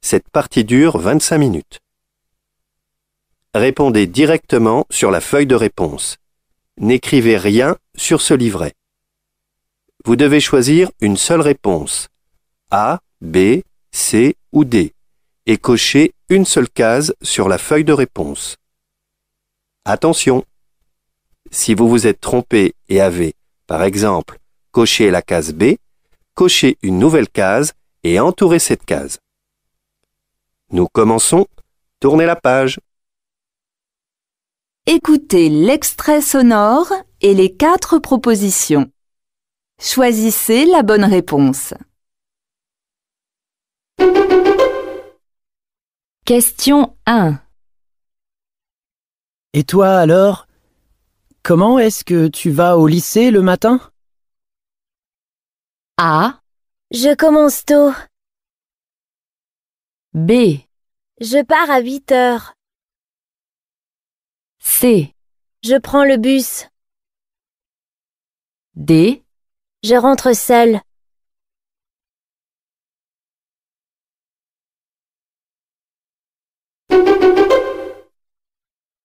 Cette partie dure 25 minutes. Répondez directement sur la feuille de réponse. N'écrivez rien sur ce livret. Vous devez choisir une seule réponse, A, B, C ou D, et cocher une seule case sur la feuille de réponse. Attention! Si vous vous êtes trompé et avez, par exemple, coché la case B, cochez une nouvelle case et entourez cette case. Nous commençons. Tournez la page. Écoutez l'extrait sonore et les 4 propositions. Choisissez la bonne réponse. Question 1. Et toi alors? Comment est-ce que tu vas au lycée le matin? A. Je commence tôt. B. Je pars à 8 heures. C. Je prends le bus. D. Je rentre seule.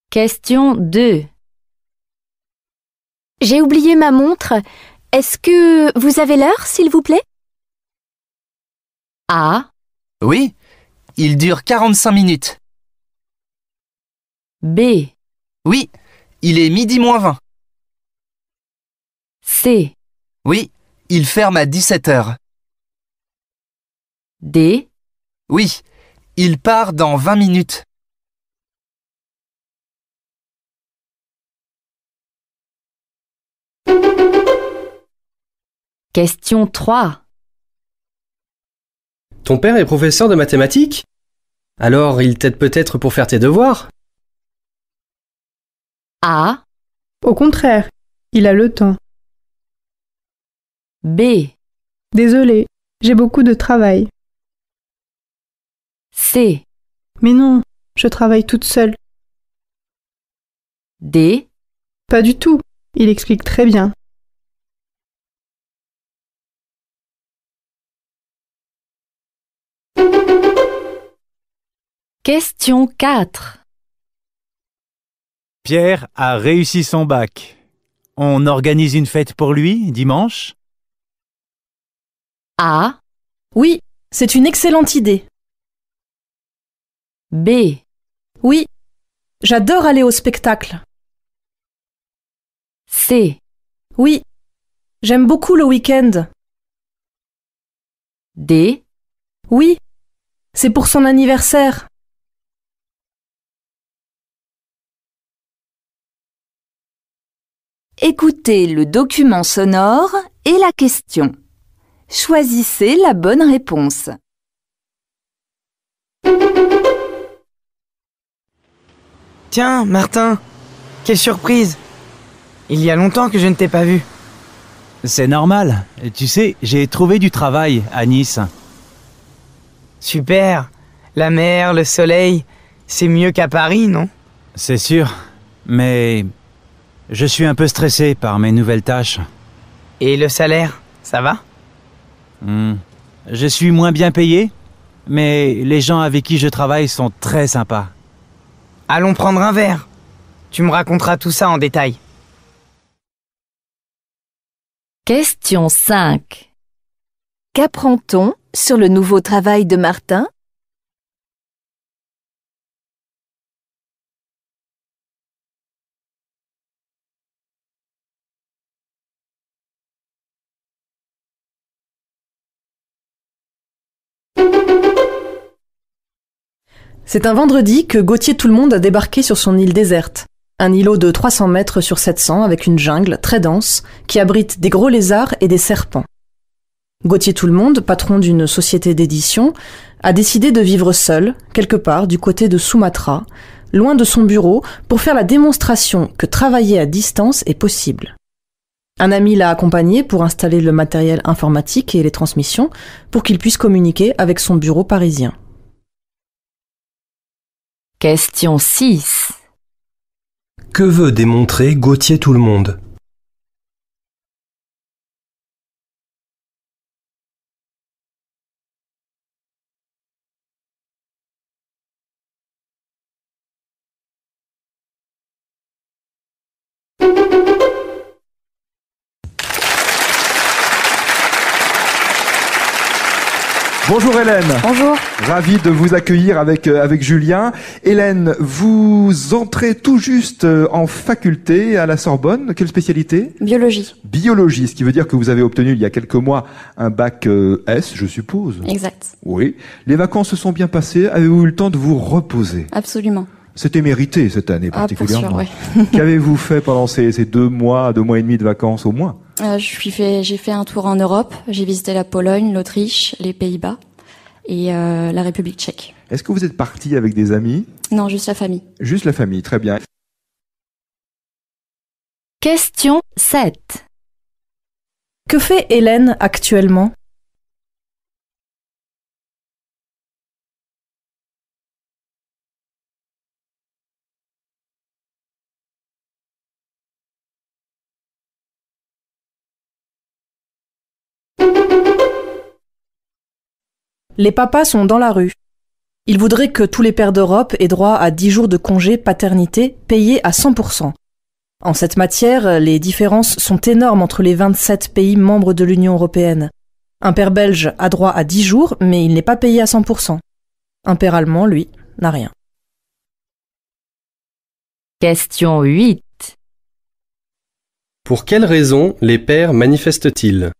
Question 2. J'ai oublié ma montre. Est-ce que vous avez l'heure, s'il vous plaît? A. Oui, il dure 45 minutes. B. Oui, il est midi moins 20. C. Oui, il ferme à 17 heures. D. Oui, il part dans 20 minutes. Question 3. Ton père est professeur de mathématiques? Alors il t'aide peut-être pour faire tes devoirs? A. Au contraire, il a le temps. B. Désolée, j'ai beaucoup de travail. C. Mais non, je travaille toute seule. D. Pas du tout, il explique très bien. Question 4. Pierre a réussi son bac. On organise une fête pour lui dimanche? A. Oui, c'est une excellente idée. B. Oui, j'adore aller au spectacle. C. Oui, j'aime beaucoup le week-end. D. Oui, c'est pour son anniversaire. Écoutez le document sonore et la question. Choisissez la bonne réponse. Tiens, Martin, quelle surprise! Il y a longtemps que je ne t'ai pas vu. C'est normal. Tu sais, j'ai trouvé du travail à Nice. Super! La mer, le soleil, c'est mieux qu'à Paris, non? C'est sûr, mais je suis un peu stressé par mes nouvelles tâches. Et le salaire, ça va? Je suis moins bien payé, mais les gens avec qui je travaille sont très sympas. Allons prendre un verre. Tu me raconteras tout ça en détail. Question 5. Qu'apprend-on sur le nouveau travail de Martin? C'est un vendredi que Gauthier Tout-le-Monde a débarqué sur son île déserte. Un îlot de 300 mètres sur 700 avec une jungle très dense qui abrite des gros lézards et des serpents. Gauthier Tout-le-Monde, patron d'une société d'édition, a décidé de vivre seul, quelque part du côté de Sumatra, loin de son bureau, pour faire la démonstration que travailler à distance est possible. Un ami l'a accompagné pour installer le matériel informatique et les transmissions pour qu'il puisse communiquer avec son bureau parisien. Question 6. Que veut démontrer Gauthier Tout-le-Monde? Bonjour Hélène. Bonjour. Ravi de vous accueillir avec Julien. Hélène, vous entrez tout juste en faculté à la Sorbonne. Quelle spécialité? Biologie. Biologie, ce qui veut dire que vous avez obtenu il y a quelques mois un bac S, je suppose. Exact. Oui. Les vacances se sont bien passées. Avez-vous eu le temps de vous reposer? Absolument. C'était mérité cette année particulièrement. Pour sûr, ouais. Qu'avez-vous fait pendant ces 2 mois et demi de vacances au moins? J'ai fait un tour en Europe. J'ai visité la Pologne, l'Autriche, les Pays-Bas et la République tchèque. Est-ce que vous êtes parti avec des amis? Non, juste la famille. Juste la famille, très bien. Question 7. Que fait Hélène actuellement? Les papas sont dans la rue. Ils voudraient que tous les pères d'Europe aient droit à 10 jours de congé paternité payés à 100%. En cette matière, les différences sont énormes entre les 27 pays membres de l'Union européenne. Un père belge a droit à 10 jours, mais il n'est pas payé à 100%. Un père allemand, lui, n'a rien. Question 8. Pour quelles raisons les pères manifestent-ils?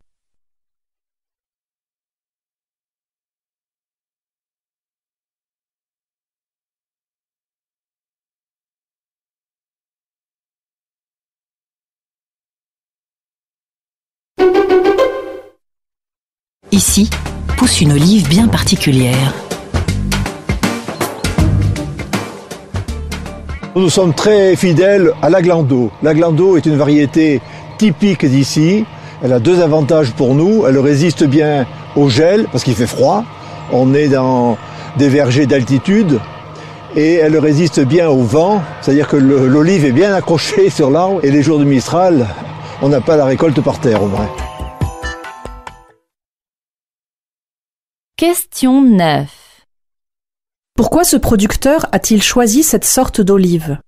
Ici pousse une olive bien particulière. Nous sommes très fidèles à l'Aglando. L'Aglando est une variété typique d'ici. Elle a 2 avantages pour nous. Elle résiste bien au gel parce qu'il fait froid. On est dans des vergers d'altitude. Et elle résiste bien au vent. C'est-à-dire que l'olive est bien accrochée sur l'arbre. Et les jours de Mistral, on n'a pas la récolte par terre au vrai. Question 9. Pourquoi ce producteur a-t-il choisi cette sorte d'olive?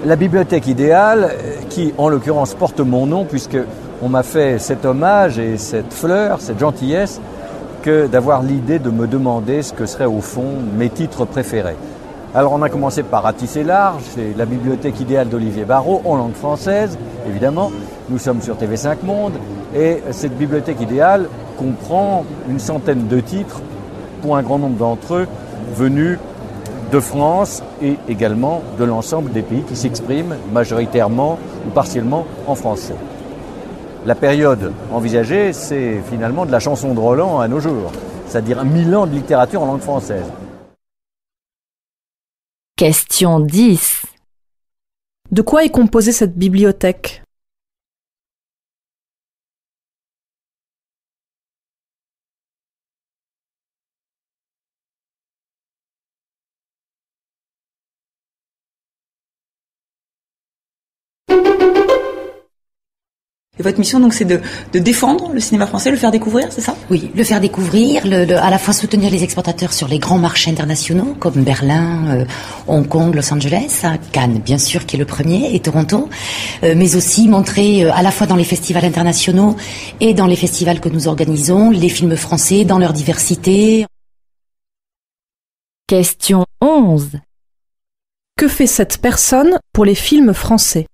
La bibliothèque idéale, qui en l'occurrence porte mon nom, puisque on m'a fait cet hommage et cette fleur, cette gentillesse, que d'avoir l'idée de me demander ce que seraient au fond mes titres préférés. Alors on a commencé par ratisser large, c'est la bibliothèque idéale d'Olivier Barrault, en langue française, évidemment. Nous sommes sur TV5 Monde, et cette bibliothèque idéale comprend une centaine de titres, pour un grand nombre d'entre eux venus de France et également de l'ensemble des pays qui s'expriment majoritairement ou partiellement en français. La période envisagée, c'est finalement de la chanson de Roland à nos jours, c'est-à-dire 1000 ans de littérature en langue française. Question 10. De quoi est composée cette bibliothèque? Et votre mission, donc, c'est de défendre le cinéma français, le faire découvrir, c'est ça? Oui, le faire découvrir, à la fois soutenir les exportateurs sur les grands marchés internationaux, comme Berlin, Hong Kong, Los Angeles, Cannes, bien sûr, qui est le premier, et Toronto, mais aussi montrer à la fois dans les festivals internationaux et dans les festivals que nous organisons, les films français dans leur diversité. Question 11. Que fait cette personne pour les films français?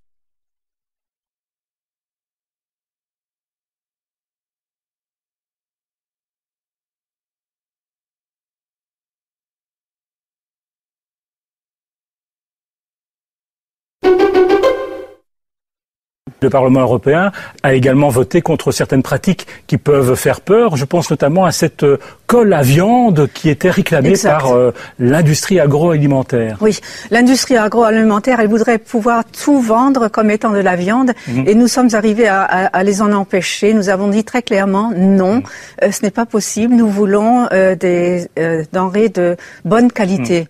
Le Parlement européen a également voté contre certaines pratiques qui peuvent faire peur. Je pense notamment à cette colle à viande qui était réclamée par l'industrie agroalimentaire. Oui, l'industrie agroalimentaire, elle voudrait pouvoir tout vendre comme étant de la viande et nous sommes arrivés à les en empêcher. Nous avons dit très clairement non, ce n'est pas possible. Nous voulons des denrées de bonne qualité.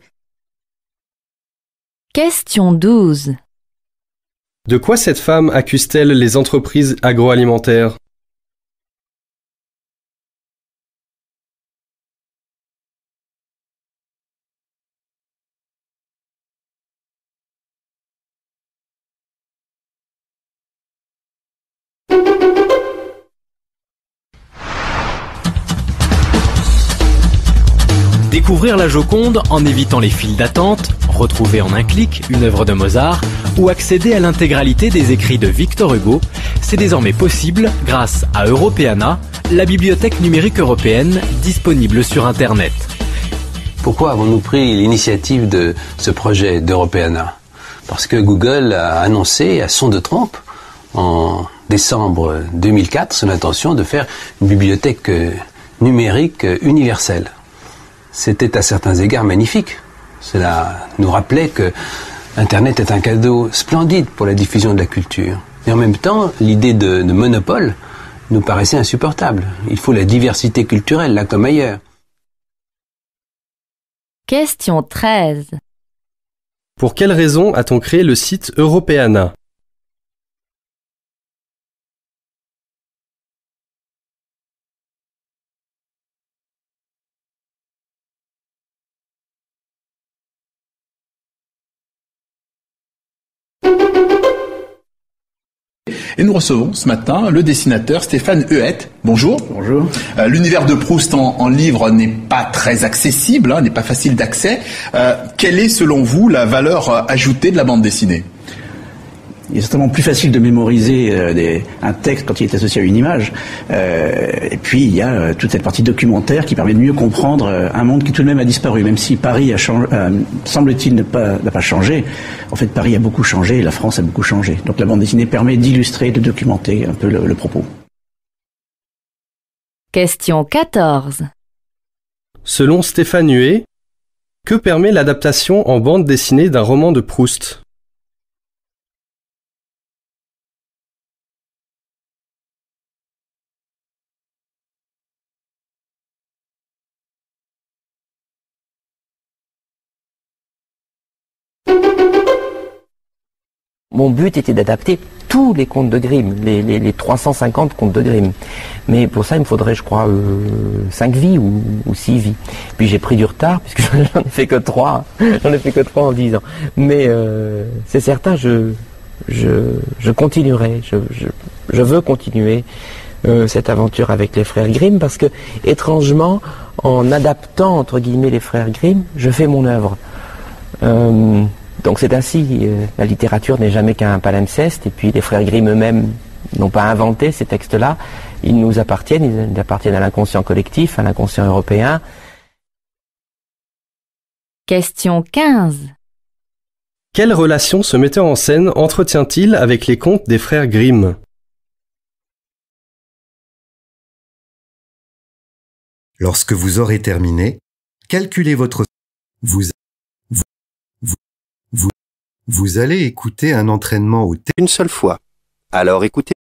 Question 12. De quoi cette femme accuse-t-elle les entreprises agroalimentaires? Découvrir la Joconde en évitant les files d'attente, retrouver en un clic une œuvre de Mozart ou accéder à l'intégralité des écrits de Victor Hugo, c'est désormais possible grâce à Europeana, la bibliothèque numérique européenne disponible sur Internet. Pourquoi avons-nous pris l'initiative de ce projet d'Europeana? Parce que Google a annoncé à son de trompe en décembre 2004 son intention de faire une bibliothèque numérique universelle. C'était à certains égards magnifique. Cela nous rappelait que Internet est un cadeau splendide pour la diffusion de la culture. Et en même temps, l'idée de monopole nous paraissait insupportable. Il faut la diversité culturelle, là comme ailleurs. Question 13. Pour quelle raison a-t-on créé le site Europeana? Et nous recevons ce matin le dessinateur Stéphane Huette. Bonjour. Bonjour. L'univers de Proust en livre n'est pas très accessible, n'est pas facile d'accès. Quelle est selon vous la valeur ajoutée de la bande dessinée ? Il est certainement plus facile de mémoriser un texte quand il est associé à une image. Et puis il y a toute cette partie documentaire qui permet de mieux comprendre un monde qui tout de même a disparu. Même si Paris a changé, semble-t-il n'a pas changé. En fait, Paris a beaucoup changé et la France a beaucoup changé. Donc la bande dessinée permet d'illustrer, de documenter un peu le propos. Question 14. Selon Stéphane Huet, que permet l'adaptation en bande dessinée d'un roman de Proust ? Mon but était d'adapter tous les contes de Grimm, les 350 contes de Grimm. Mais pour ça, il me faudrait, je crois, 5 vies ou 6 vies. Puis j'ai pris du retard, puisque j'en ai fait que 3. J'en ai fait que 3 en 10 ans. Mais c'est certain, je continuerai. Je veux continuer cette aventure avec les frères Grimm, parce que, étrangement, en adaptant, entre guillemets, les frères Grimm, je fais mon œuvre. Donc c'est ainsi, la littérature n'est jamais qu'un palimpseste, et puis les frères Grimm eux-mêmes n'ont pas inventé ces textes-là, ils nous appartiennent, ils appartiennent à l'inconscient collectif, à l'inconscient européen. Question 15. Quelle relation ce metteur en scène entretient-il avec les contes des frères Grimm ? Lorsque vous aurez terminé, calculez votre... Vous allez écouter un entraînement au une seule fois. Alors écoutez